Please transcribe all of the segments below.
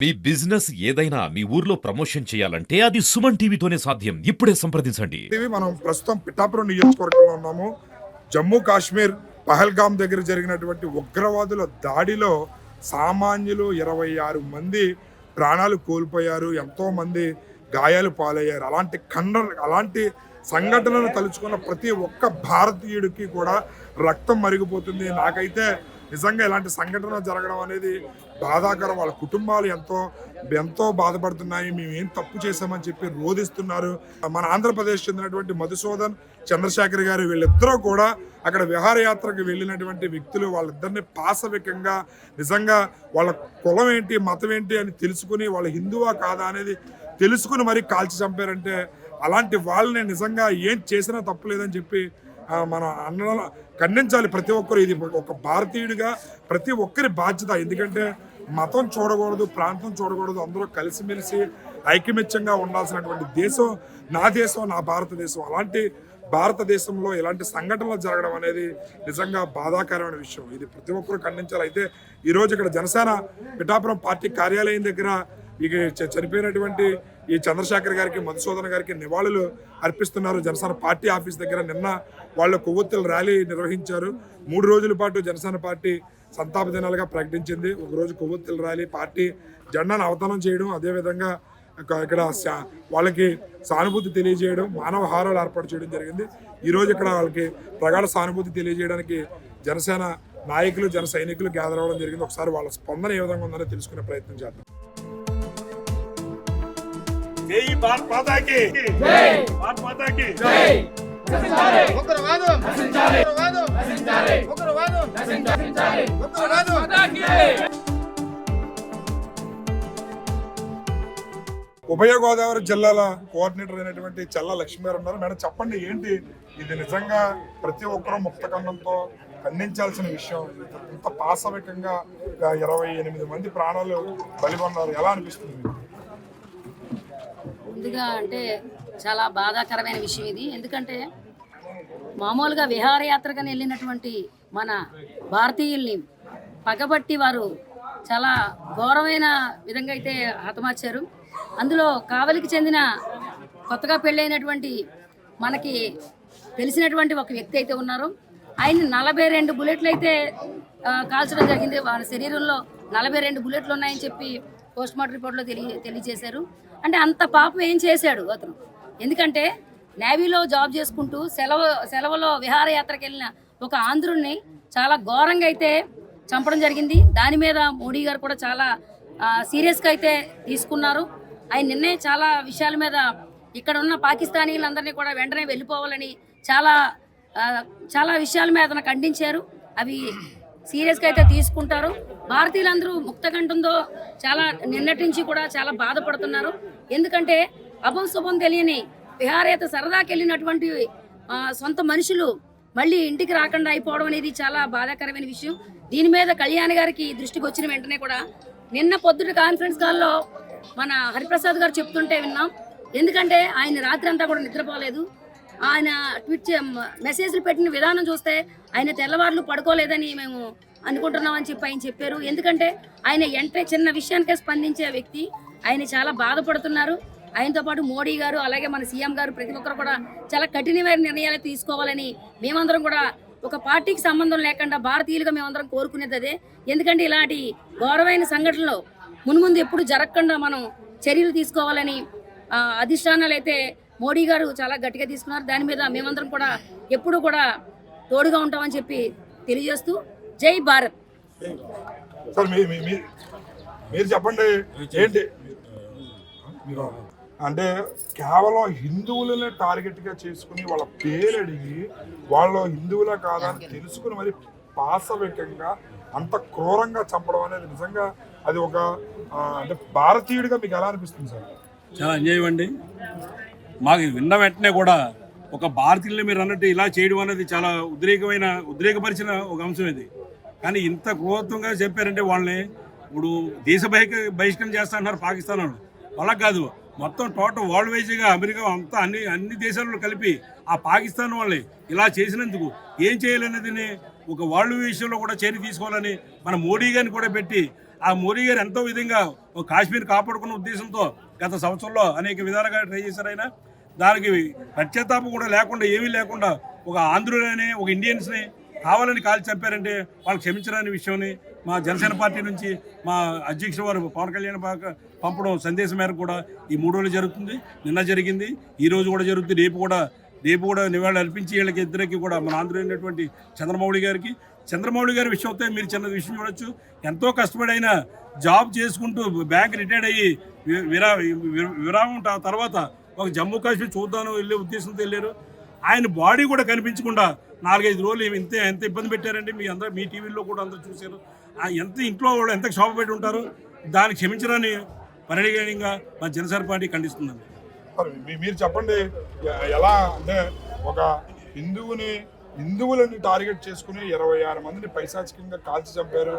మీ business ఏదైనా మీ ఊర్లో promotion చేయాలంటే అది సుమన్ టీవీతోనే సాధ్యం. ఇప్పుడే సంప్రదించండి. మనం ప్రస్తుతం పిఠాపురం నియోజకవర్గంలో ఉన్నాము. జమ్మూ కాశ్మీర్ పహల్గాం దగ్గర జరిగినటువంటి ఉగ్రవాదుల దాడిలో సామాన్యులు 26 మంది ప్రాణాలు కోల్పోయారు, ఎంతో మంది గాయాలు పాలయ్యారు. అలాంటి సంఘటనలు తలుచుకున్న ప్రతి ఒక్క భారతీయుడికి కూడా రక్తం మరిగిపోతుంది. నాకైతే నిజంగా ఇలాంటి సంఘటన జరగడం అనేది బాధాకరం. వాళ్ళ కుటుంబాలు ఎంతో బాధపడుతున్నాయి. మేము ఏం తప్పు చేశామని చెప్పి రోధిస్తున్నారు. మన ఆంధ్రప్రదేశ్ చెందినటువంటి మధుసూదన్, చంద్రశేఖర్ గారు వీళ్ళిద్దరూ కూడా అక్కడ విహారయాత్రకు వెళ్ళినటువంటి వ్యక్తులు. వాళ్ళిద్దరిని పాశవికంగా నిజంగా వాళ్ళ కులం ఏంటి, మతం ఏంటి అని తెలుసుకుని వాళ్ళ హిందువా కాదా అనేది తెలుసుకుని మరీ కాల్చి చంపారంటే అలాంటి వాళ్ళని నిజంగా ఏం చేసినా తప్పులేదని చెప్పి మన అన్న ఖండించాలి ప్రతి ఒక్కరు. ఇది ఒక భారతీయుడిగా ప్రతి ఒక్కరి బాధ్యత. ఎందుకంటే మతం చూడకూడదు, ప్రాంతం చూడకూడదు, అందరూ కలిసిమెలిసి ఐకమత్యంగా ఉండాల్సినటువంటి దేశం నా దేశం, నా భారతదేశం. అలాంటి భారతదేశంలో ఇలాంటి సంఘటనలు జరగడం అనేది నిజంగా బాధాకరమైన విషయం. ఇది ప్రతి ఒక్కరు ఖండించాలి. అయితే ఈరోజు ఇక్కడ జనసేన పిఠాపురం పార్టీ కార్యాలయం దగ్గర ఇక చనిపోయినటువంటి ఈ చంద్రశేఖర్ గారికి, మధుసూదన్ గారికి నివాళులు అర్పిస్తున్నారు. జనసేన పార్టీ ఆఫీస్ దగ్గర నిన్న వాళ్ళ కొవ్వొత్తుల ర్యాలీ నిర్వహించారు. 3 రోజుల పాటు జనసేన పార్టీ సంతాప దినాలుగా ప్రకటించింది. ఒకరోజు కొవ్వొత్తుల ర్యాలీ, పార్టీ జెండాను అవతరణ చేయడం, అదేవిధంగా ఇక్కడ వాళ్ళకి సానుభూతి తెలియజేయడం, మానవ హారాలు ఏర్పాటు చేయడం జరిగింది. ఈరోజు ఇక్కడ వాళ్ళకి ప్రగాఢ సానుభూతి తెలియజేయడానికి జనసేన నాయకులు, జన సైనికులు గ్యాదర్ అవ్వడం జరిగింది. ఒకసారి వాళ్ళ స్పందన ఏ విధంగా ఉందని తెలుసుకునే ప్రయత్నం చేద్దాం. జై భారత్ మాతా కీ జై, భారత్ మాతా కీ జై. ఉగ్రవాదం నశించాలి, ఉగ్రవాదం నశించాలి, ఉగ్రవాదం నశించాలి, ఉగ్రవాదం మాతా కీ. ఉభయ గోదావరి జిల్లాల కోఆర్డినేటర్ అయినటువంటి చల్లా లక్ష్మి గారు ఉన్నారు. మేడం చెప్పండి, ఏంటి ఇది? నిజంగా ప్రతి ఒక్కరూ ముక్తకండంతో ఖండించాల్సిన విషయం. ఇంత పాశవికంగా 28 మంది ప్రాణాలు బలిగొన్నారు. ఎలా అనిపిస్తుంది? ముందుగా అంటే చాలా బాధాకరమైన విషయం ఇది. ఎందుకంటే మామూలుగా విహారయాత్రగా వెళ్ళినటువంటి మన భారతీయుల్ని పగబట్టి వారు చాలా ఘోరమైన విధంగా అయితే హతమార్చారు. అందులో కావలికి చెందిన కొత్తగా పెళ్ళైనటువంటి మనకి తెలిసినటువంటి ఒక వ్యక్తి అయితే ఉన్నారు. ఆయన 42 బుల్లెట్లు అయితే కాల్చడం జరిగింది. వాళ్ళ శరీరంలో 42 బుల్లెట్లు ఉన్నాయని చెప్పి పోస్ట్మార్టం రిపోర్ట్లో తెలియజేశారు. అంటే అంత పాపం ఏం చేశాడు అతను? ఎందుకంటే నేవీలో జాబ్ చేసుకుంటూ సెలవులో విహారయాత్రకు వెళ్ళిన ఒక ఆంధ్రుడిని చాలా ఘోరంగా అయితే చంపడం జరిగింది. దాని మీద మోడీ గారు కూడా చాలా సీరియస్గా అయితే తీసుకున్నారు. ఆయన నిన్నే చాలా విషయాల మీద ఇక్కడ ఉన్న పాకిస్తానీలందరినీ కూడా వెంటనే వెళ్ళిపోవాలని చాలా విషయాల మీద అతను ఖండించారు. అవి సీరియస్గా అయితే తీసుకుంటారు. భారతీయులందరూ ముక్తకంఠంతో చాలా నిన్నటి నుంచి కూడా చాలా బాధపడుతున్నారు. ఎందుకంటే అభం శుభం తెలియని విహారయాత్ర సరదాకి వెళ్ళినటువంటి సొంత మనుషులు మళ్ళీ ఇంటికి రాకుండా అయిపోవడం అనేది చాలా బాధాకరమైన విషయం. దీని మీద కళ్యాణ్ గారికి దృష్టికి వచ్చిన వెంటనే కూడా నిన్న పొద్దుట కాన్ఫరెన్స్ కాల్లో మన హరిప్రసాద్ గారు చెప్తుంటే విన్నాం. ఎందుకంటే ఆయన రాత్రి అంతా కూడా నిద్రపోలేదు. ఆయన మెసేజ్లు పెట్టిన విధానం చూస్తే ఆయన తెల్లవారులు పడుకోలేదని మేము అనుకుంటున్నామని చెప్పి ఆయన చెప్పారు. ఎందుకంటే ఆయన చిన్న విషయానికే స్పందించే వ్యక్తి. ఆయన చాలా బాధపడుతున్నారు. ఆయనతో పాటు మోడీ గారు, అలాగే మన సీఎం గారు, ప్రతి ఒక్కరు కూడా చాలా కఠినమైన నిర్ణయాలు తీసుకోవాలని మేమందరం కూడా ఒక పార్టీకి సంబంధం లేకుండా భారతీయులుగా మేమందరం కోరుకునేది అదే. ఎందుకంటే ఇలాంటి ఘోరమైన సంఘటనలు మున్ముందు ఎప్పుడు జరగకుండా మనం చర్యలు తీసుకోవాలని అధిష్టానాలు అయితే మోడీ గారు చాలా గట్టిగా తీసుకున్నారు. దాని మీద మేమందరం కూడా ఎప్పుడు కూడా తోడుగా ఉంటామని చెప్పి తెలియజేస్తూ జై భారత్. సార్ మీరు చెప్పండి, ఏంటి అంటే కేవలం హిందువులనే టార్గెట్గా చేసుకుని వాళ్ళ పేరు అడిగి వాళ్ళు హిందువులా కాదా అని తెలుసుకుని మరి పాశవికంగా అంత క్రూరంగా చంపడం అనేది నిజంగా అది ఒక అంటే భారతీయుడిగా మీకు ఎలా అనిపిస్తుంది సార్? చాలా అన్యాయం అండి. మాకు విన్న వెంటనే కూడా ఒక భారతీయుల్ని మీరు అన్నట్టు ఇలా చేయడం అనేది చాలా ఉద్రేకపరిచిన ఒక అంశం ఇది. కానీ ఇంత క్రూరత్వంగా చెప్పారంటే వాళ్ళని ఇప్పుడు దేశ బహిష్కరణ చేస్తా అంటున్నారు పాకిస్తాన్ వాళ్ళు. వాళ్ళకి కాదు, మొత్తం టోటల్ వరల్డ్ వైజ్గా అమెరికా అంతా అన్ని దేశాలను కలిపి ఆ పాకిస్తాన్ వాళ్ళని ఇలా చేసినందుకు ఏం చేయాలనేది ఒక వరల్డ్ విషయంలో కూడా చర్య తీసుకోవాలని మన మోడీ గారిని కూడా పెట్టి ఆ మోడీ గారు ఎంతో విధంగా ఒక కాశ్మీర్ కాపాడుకున్న ఉద్దేశంతో గత సంవత్సరంలో అనేక విధాలుగా ట్రై చేశారు ఆయన. దానికి పశ్చాత్తాపం కూడా లేకుండా ఏమీ లేకుండా ఒక ఆంధ్రులని ఒక ఇండియన్స్ని కావాలని కాల్చి చంపారంటే వాళ్ళు క్షమించరాని విషయాన్ని మా జనసేన పార్టీ నుంచి మా అధ్యక్షుడు వారు పవన్ కళ్యాణ్ పంపడం సందేశం మేరకు కూడా ఈ 3 రోజులు జరుగుతుంది. నిన్న జరిగింది, ఈ రోజు కూడా జరుగుతుంది, రేపు కూడా నివాళులు అర్పించి వీళ్ళకి ఇద్దరికి కూడా మన ఆంధ్ర అయినటువంటి చంద్రమౌళి గారి విషయం అయితే మీరు చిన్న విషయం చూడొచ్చు. ఎంతో కష్టపడి అయినా జాబ్ చేసుకుంటూ బ్యాంక్ రిటైర్డ్ అయ్యి విరామం తర్వాత ఒక జమ్మూ కాశ్మీర్ చూద్దాను వెళ్ళే ఉద్దేశంతో వెళ్ళారు. ఆయన బాడీ కూడా కనిపించకుండా 4-5 రోజులు ఎంత ఇబ్బంది పెట్టారండి. మీ టీవీలో కూడా అందరూ చూశారు. ఎంత ఇంట్లో వాళ్ళు ఎంత క్షోభ పెట్టి ఉంటారు. దాన్ని క్షమించడాన్ని పరిగణంగా మా జనసేన పార్టీ ఖండిస్తుందండి. మీరు చెప్పండి, ఎలా అంటే ఒక హిందువులని టార్గెట్ చేసుకుని 26 మందిని పైశాచికంగా కాల్చి చంపారు.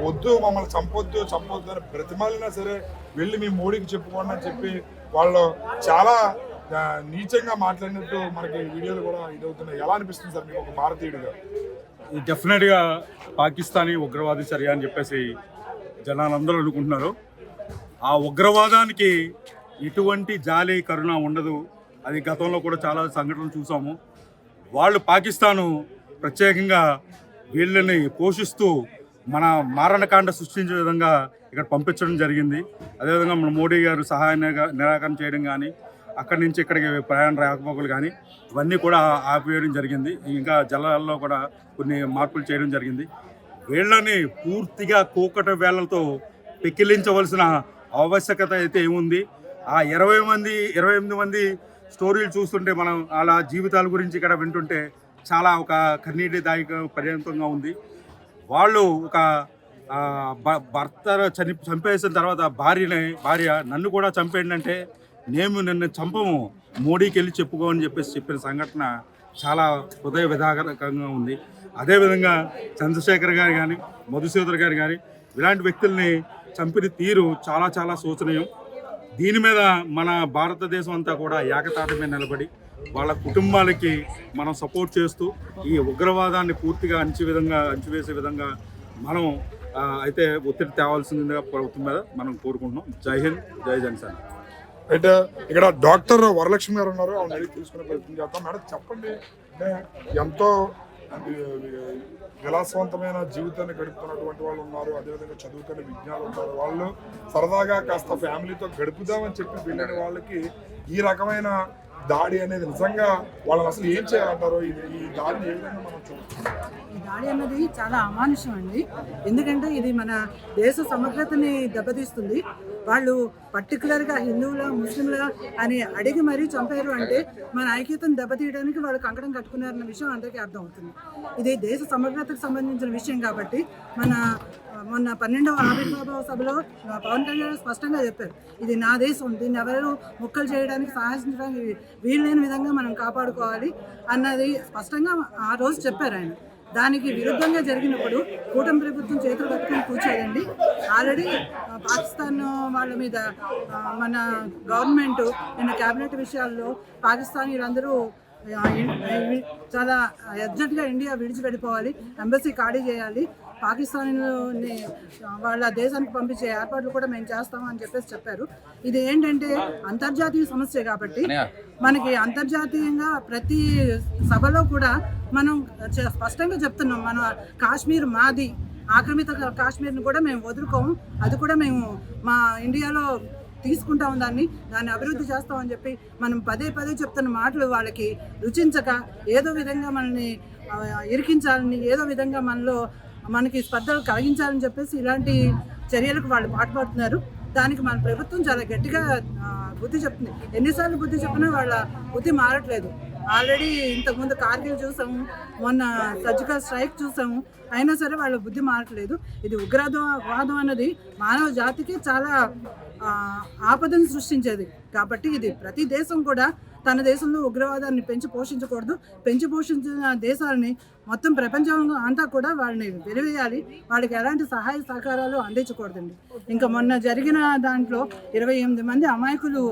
వద్దు, మమ్మల్ని చంపొద్దు అని బ్రతిమాలినా సరే వెళ్ళి మీ మోడీకి చెప్పుకోండి అని చెప్పి వాళ్ళు చాలా నీచంగా మాట్లాడినట్టు మనకి వీడియోలు కూడా ఇదవుతున్నాయి. ఎలా అనిపిస్తుంది సార్ మీకు ఒక భారతీయుడిగా? డెఫినెట్గా పాకిస్తానీ ఉగ్రవాది చర్య అని చెప్పేసి జనాలందరూ అనుకుంటున్నారు. ఆ ఉగ్రవాదానికి ఎటువంటి జాలి కరుణ ఉండదు. అది గతంలో కూడా చాలా సంఘటనలు చూసాము. వాళ్ళు పాకిస్తాను ప్రత్యేకంగా వీళ్ళని పోషిస్తూ మన మారణకాండ సృష్టించే విధంగా ఇక్కడ పంపించడం జరిగింది. అదేవిధంగా మన మోడీ గారు సహాయ నిరాకరణ చేయడం కానీ, అక్కడి నుంచి ఇక్కడికి ప్రయాణ రాకపోకలు కానీ ఇవన్నీ కూడా ఆపివేయడం జరిగింది. ఇంకా జలాల్లో కూడా కొన్ని మార్పులు చేయడం జరిగింది. వీళ్ళని పూర్తిగా కూకట వేళ్లతో పెకిలించవలసిన ఆవశ్యకత అయితే ఏముంది? ఆ 28 మంది స్టోరీలు చూస్తుంటే మనం అలా జీవితాల గురించి ఇక్కడ వింటుంటే చాలా ఒక కన్నీటిదాయక పర్యంతంగా ఉంది. వాళ్ళు ఒక భర్త చంపేసిన తర్వాత భార్య నన్ను కూడా చంపేయండి, నిన్ను చంపము, మోడీకి వెళ్ళి చెప్పుకోమని చెప్పిన సంఘటన చాలా హృదయ విదారకంగా ఉంది. అదేవిధంగా చంద్రశేఖర్ గారు కానీ, మధుసూదర్ గారు కానీ ఇలాంటి వ్యక్తుల్ని చంపిన తీరు చాలా శోచనీయం. దీని మీద మన భారతదేశం అంతా కూడా ఏకతాటి మీద నిలబడి వాళ్ళ కుటుంబాలకి మనం సపోర్ట్ చేస్తూ ఈ ఉగ్రవాదాన్ని పూర్తిగా అణచివేసే విధంగా మనం అయితే ఒత్తిడి తేవాల్సిందిగా ప్రభుత్వం మీద మనం కోరుకుంటున్నాం. జై హింద్, జై జనసేన. అయితే ఇక్కడ డాక్టర్ వరలక్ష్మి గారు ఉన్నారు, ఆవిడ అడిగి తెలుసుకునే ప్రయత్నం చేస్తాం. మేడం చెప్పండి, అంటే ఎంతో విలాసవంతమైన జీవితాన్ని గడుపుతున్నటువంటి వాళ్ళు ఉన్నారు, అదేవిధంగా చదువుకునే విజ్ఞానులు ఉన్నారు. వాళ్ళు సరదాగా కాస్త ఫ్యామిలీతో గడుపుదామని చెప్పి వెళ్ళిన వాళ్ళకి ఈ రకమైన దాడి అనేది నిజంగా వాళ్ళని అసలు ఏం చేయాలంటారు? ఈ దాడిని ఏ విధంగా మనం చూస్తాం? ఈ దాడి అన్నది చాలా అమానుషం అండి. ఎందుకంటే ఇది మన దేశ సమగ్రతని దెబ్బతీస్తుంది. వాళ్ళు పర్టికులర్గా హిందువుల ముస్లింల అని అడిగి మరీ చంపారు అంటే మన ఐక్యతను దెబ్బతీయడానికి వాళ్ళు కంకణం కట్టుకున్నారన్న విషయం అందరికీ అర్థమవుతుంది. ఇది దేశ సమగ్రతకు సంబంధించిన విషయం కాబట్టి మొన్న 12వ ఆవిర్భావ సభలో పవన్ కళ్యాణ్ స్పష్టంగా చెప్పారు, ఇది నా దేశం, దీన్ని ఎవరు ముక్కలు చేయడానికి సాహసించడానికి వీల్లేని విధంగా మనం కాపాడుకోవాలి అన్నది స్పష్టంగా ఆ రోజు చెప్పారు ఆయన. దానికి విరుద్ధంగా జరిగినప్పుడు కూటమి ప్రభుత్వం చేతులు కట్టుకుని కూర్చోదండి. ఆల్రెడీ పాకిస్తాన్ వాళ్ళ మీద మన గవర్నమెంట్ నిన్న క్యాబినెట్ విషయాల్లో పాకిస్తానీలందరూ చాలా అర్జెంట్గా ఇండియా విడిచిపెట్టుకోవాలి, ఎంబసీ ఖాళీ చేయాలి, పాకిస్తాన్ని వాళ్ళ దేశానికి పంపించే ఏర్పాట్లు కూడా మేము చేస్తామని చెప్పారు. ఇది ఏంటంటే అంతర్జాతీయ సమస్య కాబట్టి మనకి అంతర్జాతీయంగా ప్రతి సభలో కూడా మనం స్పష్టంగా చెప్తున్నాం, మన కాశ్మీర్ మాది, ఆక్రమిత కాశ్మీర్ని కూడా మేము వదులుకోము, అది కూడా మేము మా ఇండియాలో తీసుకుంటాం, దాన్ని అభివృద్ధి చేస్తామని చెప్పి మనం పదే చెప్తున్న మాటలు వాళ్ళకి రుచించక ఏదో విధంగా మనల్ని ఇరికించాలని, ఏదో విధంగా మనకి స్పర్ధలు కలిగించాలని చెప్పేసి ఇలాంటి చర్యలకు వాళ్ళు పాటుపడుతున్నారు. దానికి మన ప్రభుత్వం చాలా గట్టిగా బుద్ధి చెప్తుంది. ఎన్నిసార్లు బుద్ధి చెప్పినా వాళ్ళ బుద్ధి మారట్లేదు. ఆల్రెడీ ఇంతకుముందు కార్గిల్ చూసాము, మొన్న సర్జికల్ స్ట్రైక్ చూసాము, అయినా సరే వాళ్ళ బుద్ధి మారట్లేదు. ఇది ఉగ్రవాదం అన్నది మానవ జాతికి చాలా ఆపదను సృష్టించేది కాబట్టి ఇది ప్రతి దేశం కూడా తన దేశంలో ఉగ్రవాదాన్ని పెంచి పోషించకూడదు. పెంచి పోషించిన దేశాలని మొత్తం ప్రపంచం అంతా కూడా వాళ్ళని వెలివేయాలి, వాళ్ళకి ఎలాంటి సహాయ సహకారాలు అందించకూడదండి. ఇంకా మొన్న జరిగిన దాంట్లో 28 మంది అమాయకులు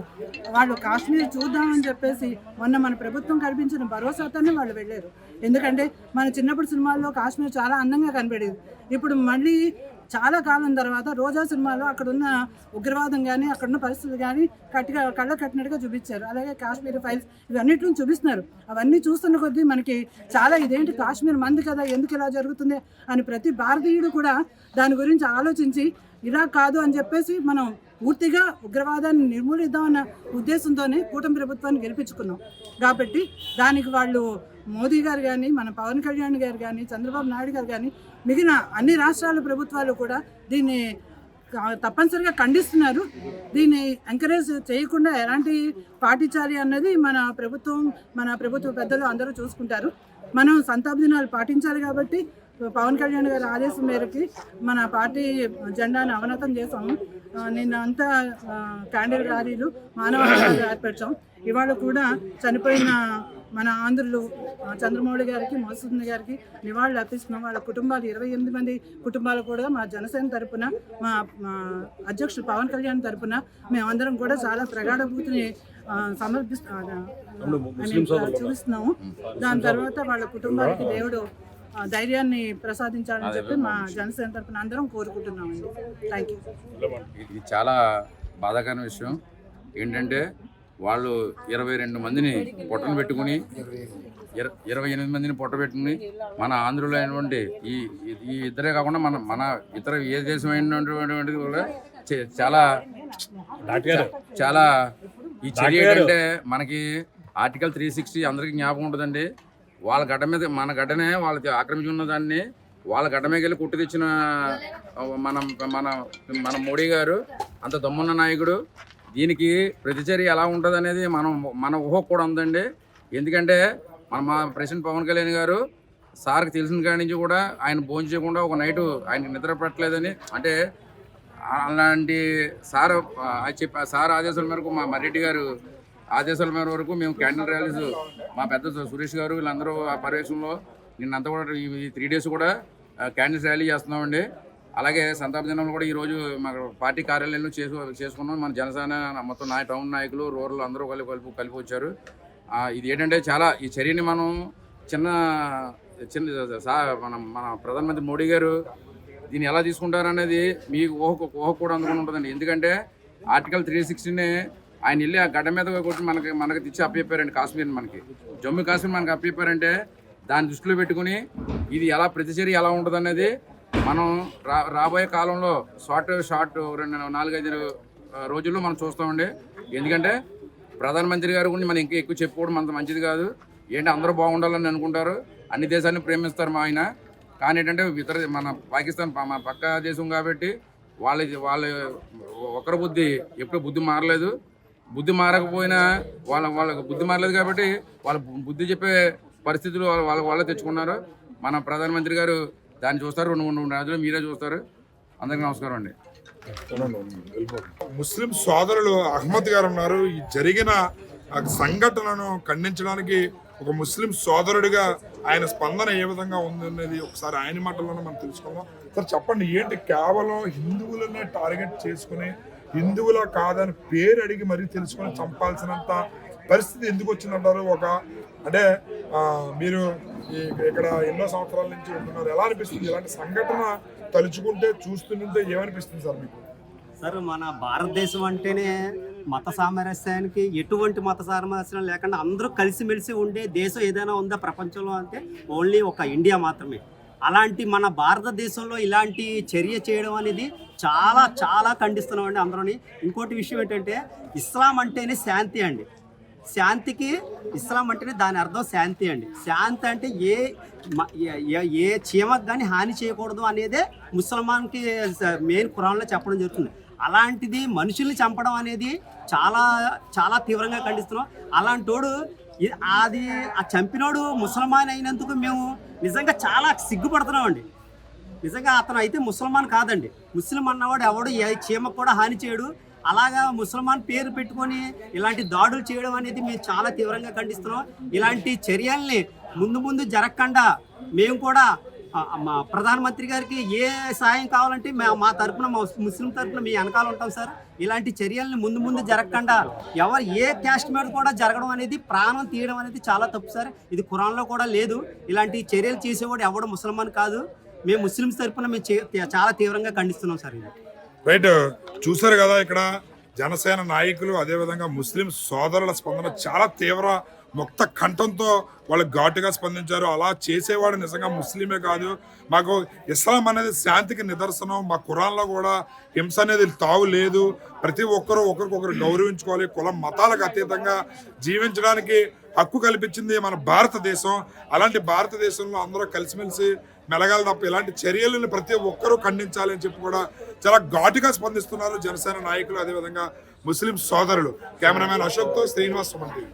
వాళ్ళు కాశ్మీర్ చూద్దామని చెప్పేసి మొన్న మన ప్రభుత్వం కల్పించిన భరోసాతోనే వాళ్ళు వెళ్ళారు. ఎందుకంటే మన చిన్నప్పుడు సినిమాల్లో కాశ్మీర్ చాలా అందంగా కనపడేది. ఇప్పుడు మళ్ళీ చాలా కాలం తర్వాత రోజా సినిమాలో అక్కడున్న ఉగ్రవాదం కానీ అక్కడున్న పరిస్థితులు కానీ కళ్ళ కట్టినట్టుగా చూపించారు. అలాగే కాశ్మీర్ ఫైల్స్ ఇవన్నిటిని చూపిస్తున్నారు. అవన్నీ చూస్తున్న కొద్దీ మనకి చాలా ఇదేంటి కాశ్మీర్ మంది కదా, ఎందుకు ఇలా జరుగుతుంది అని ప్రతి భారతీయుడు కూడా దాని గురించి ఆలోచించి ఇలా కాదు అని చెప్పేసి మనం పూర్తిగా ఉగ్రవాదాన్ని నిర్మూలిద్దామన్న ఉద్దేశంతోనే కూటమి ప్రభుత్వాన్ని గెలిపించుకున్నాం. కాబట్టి దానికి వాళ్ళు మోదీ గారు కానీ, మన పవన్ కళ్యాణ్ గారు కానీ, చంద్రబాబు నాయుడు గారు కానీ, మిగిలిన అన్ని రాష్ట్రాల ప్రభుత్వాలు కూడా దీన్ని తప్పనిసరిగా ఖండిస్తున్నారు. దీన్ని ఎంకరేజ్ చేయకుండా ఎలాంటి పాటించాలి అన్నది మన ప్రభుత్వ పెద్దలు అందరూ చూసుకుంటారు. మనం సంతాప దినాలు పాటించాలి కాబట్టి పవన్ కళ్యాణ్ గారి ఆదేశం మేరకి మన పార్టీ జెండాను అవనతం చేసాము. నిన్న అంతా క్యాండిల్ ర్యాలీలు, మానవహారాలు ఏర్పరిచాం. ఇవాళ కూడా చనిపోయిన మన ఆంధ్రులు చంద్రమౌళి గారికి, మధుసూదన్ గారికి నివాళులు అర్పిస్తున్నాం. వాళ్ళ కుటుంబాలు 28 మంది కుటుంబాలు కూడా మా జనసేన తరపున, మా అధ్యక్షుడు పవన్ కళ్యాణ్ తరపున మేమందరం కూడా చాలా ప్రగాఢభూతిని చూపిస్తున్నాము. దాని తర్వాత వాళ్ళ కుటుంబానికి దేవుడు ధైర్యాన్ని ప్రసాదించాలని చెప్పి మా జనసేన తరపున అందరం కోరుకుంటున్నామండి. Thank you. ఇది చాలా బాధాకరమైన విషయం ఏంటంటే వాళ్ళు 22 మందిని పొట్టను పెట్టుకుని 28 మందిని పొట్టబెట్టుకుని మన ఆంధ్రలో అయినటువంటి ఈ ఇద్దరే కాకుండా మన ఇతర ఏ దేశం అయినటువంటి కూడా చాలా చాలా ఈ చర్య ఏంటంటే మనకి ఆర్టికల్ 360 అందరికీ జ్ఞాపకం ఉంటుందండి. వాళ్ళ గడ్డ మీద మన గడ్డనే వాళ్ళకి ఆక్రమించుకున్న దాన్ని వాళ్ళ గడ్డ మీద వెళ్ళి కుట్టి తెచ్చిన మన మోడీ గారు అంత దమ్మున్న నాయకుడు. దీనికి ప్రతిచర్య ఎలా ఉంటుంది అనేది మన ఊహ కూడా ఉందండి. ఎందుకంటే మా ప్రెసిడెంట్ పవన్ కళ్యాణ్ గారు సార్కి తెలిసిన కాడి నుంచి కూడా ఆయన భోజనం చేయకుండా ఒక నైటు ఆయనకి నిద్ర పట్టలేదని, అంటే అలాంటి సార్ ఆదేశాల మేరకు మా మర్రెడ్డి గారు ఆదేశాల మేర వరకు మేము క్యాండిల్ ర్యాలీస్ మా పెద్ద సురేష్ గారు వీళ్ళందరూ ఆ పర్యవేక్షణలో నిన్నంతా కూడా ఈ 3 days కూడా క్యాండిల్స్ ర్యాలీ చేస్తున్నామండి. అలాగే సంతాప దినంలో కూడా ఈరోజు మా పార్టీ కార్యాలయంలో చేసుకున్నాం. మన జనసేన మొత్తం టౌన్ నాయకులు, రూరల్ అందరూ కలిపి వచ్చారు. ఇది ఏంటంటే చాలా ఈ చర్యని మనం మన ప్రధానమంత్రి మోడీ గారు దీన్ని ఎలా తీసుకుంటారనేది మీకు ఊహ కూడా అందుకుని ఉంటుందండి. ఎందుకంటే ఆర్టికల్ 360ని ఆయన వెళ్ళి ఆ గడ్డ మీద కొట్టి మనకి తెచ్చి అప్పచెప్పారండి. కాశ్మీర్ మనకి జమ్మూ కాశ్మీర్ మనకి అప్పచెప్పారంటే దాన్ని దృష్టిలో పెట్టుకుని ఇది ఎలా ప్రతిచర్య ఎలా ఉంటుంది అనేది మనం రాబోయే కాలంలో షార్ట్ 4-5 రోజుల్లో మనం చూస్తామండి. ఎందుకంటే ప్రధానమంత్రి గారి గురించి మనం ఇంకా ఎక్కువ చెప్పుకోవడం అంత మంచిది కాదు. ఏంటి అందరూ బాగుండాలని అనుకుంటారు, అన్ని దేశాన్ని ప్రేమిస్తారు మా ఆయన. కానీ ఏంటంటే మన పాకిస్తాన్ మన పక్క దేశం కాబట్టి వాళ్ళ ఒకరి బుద్ధి ఎప్పుడు బుద్ధి మారలేదు. బుద్ధి మారకపోయినా వాళ్ళకి బుద్ధి మారలేదు కాబట్టి వాళ్ళ బుద్ధి చెప్పే పరిస్థితులు వాళ్ళే తెచ్చుకున్నారు. మన ప్రధానమంత్రి గారు దాన్ని చూస్తారు. 2-3 రోజులు మీరే చూస్తారు. అందరికీ నమస్కారం అండి. ముస్లిం సోదరులు అహ్మద్ గారు ఉన్నారు. ఈ జరిగిన సంఘటనను ఖండించడానికి ఒక ముస్లిం సోదరుడిగా ఆయన స్పందన ఏ విధంగా ఉందనేది ఒకసారి ఆయన మాటల్లోనే మనం తెలుసుకుందాం. సార్ చెప్పండి, ఏంటి కేవలం హిందువులనే టార్గెట్ చేసుకుని హిందువుల కాదని పేరు అడిగి మరీ తెలుసుకొని చంపాల్సినంత పరిస్థితి ఎందుకు వచ్చిందంటారు? అంటే మీరు ఇక్కడ ఎన్నో సంవత్సరాల నుంచి ఉంటున్నారు, ఎలా అనిపిస్తుంది ఇలాంటి సంఘటన తలుచుకుంటే చూస్తుంటే ఏమనిపిస్తుంది సార్ మీకు? సార్, మన భారతదేశం అంటేనే మత సామరస్యానికి ఎటువంటి మత సామరస్యం లేకుండా అందరూ కలిసిమెలిసి ఉండే దేశం ఏదైనా ఉందా ప్రపంచంలో అంటే ఓన్లీ ఒక ఇండియా మాత్రమే. అలాంటి మన భారతదేశంలో ఇలాంటి చర్య చేయడం అనేది చాలా చాలా ఖండిస్తున్నామండి అందరూని. ఇంకోటి విషయం ఏంటంటే ఇస్లాం అంటేనే శాంతి అండి. శాంతికి ఇస్లాం అంటేనే దాని అర్థం శాంతి అండి. శాంతి అంటే ఏ చీమకు కానీ హాని చేయకూడదు అనేదే ముసల్మాన్కి మెయిన్ ఖురాన్లో చెప్పడం జరుగుతుంది. అలాంటిది మనుషుల్ని చంపడం అనేది చాలా చాలా తీవ్రంగా ఖండిస్తున్నాం. అలాంటోడు అది ఆ చంపినోడు ముసల్మాన్ అయినందుకు మేము నిజంగా చాలా సిగ్గుపడుతున్నామండి. నిజంగా అతను అయితే ముసల్మాన్ కాదండి. ముస్లిం అన్నవాడు ఎవడు ఏ చీమకు కూడా హాని చేయడు. అలాగా ముసల్మాన్ పేరు పెట్టుకొని ఇలాంటి దాడులు చేయడం అనేది మేము చాలా తీవ్రంగా ఖండిస్తున్నాం. ఇలాంటి చర్యల్ని ముందు జరగకుండా మేము కూడా మా ప్రధానమంత్రి గారికి ఏ సాయం కావాలంటే మా తరఫున మా ముస్లిం తరఫున మీ వెనకాల ఉంటాం సార్. ఇలాంటి చర్యల్ని ముందు జరగకుండా ఎవరు ఏ క్యాస్ట్ మీద కూడా జరగడం అనేది ప్రాణం తీయడం అనేది చాలా తప్పు సార్. ఇది ఖురాన్లో కూడా లేదు. ఇలాంటి చర్యలు చేసేవాడు ఎవడు ముసల్మాన్ కాదు. మేము ముస్లిమ్స్ తరఫున మేము చాలా తీవ్రంగా ఖండిస్తున్నాం సార్ ఇది. రైట్, చూసారు కదా ఇక్కడ జనసేన నాయకులు అదేవిధంగా ముస్లిం సోదరుల స్పందన చాలా తీవ్ర ముక్త కంఠంతో వాళ్ళు ఘాటుగా స్పందించారు. అలా చేసేవాడు నిజంగా ముస్లిమే కాదు, మాకు ఇస్లాం అనేది శాంతికి నిదర్శనం, మా ఖురాన్లో కూడా హింస అనేది తావు లేదు, ప్రతి ఒక్కరూ ఒకరికొకరు గౌరవించుకోవాలి, కులం మతాలకు అతీతంగా జీవించడానికి హక్కు కల్పించింది మన భారతదేశం. అలాంటి భారతదేశంలో అందరూ కలిసిమెలిసి మెలగాలి తప్ప ఇలాంటి చర్యలను ప్రతి ఒక్కరూ ఖండించాలి అని చెప్పి కూడా చాలా ఘాటుగా స్పందిస్తున్నారు జనసేన నాయకులు, అదేవిధంగా ముస్లిం సోదరులు. కెమెరామ్యాన్ అశోక్తో శ్రీనివాస్, సుమన్ టీవీ.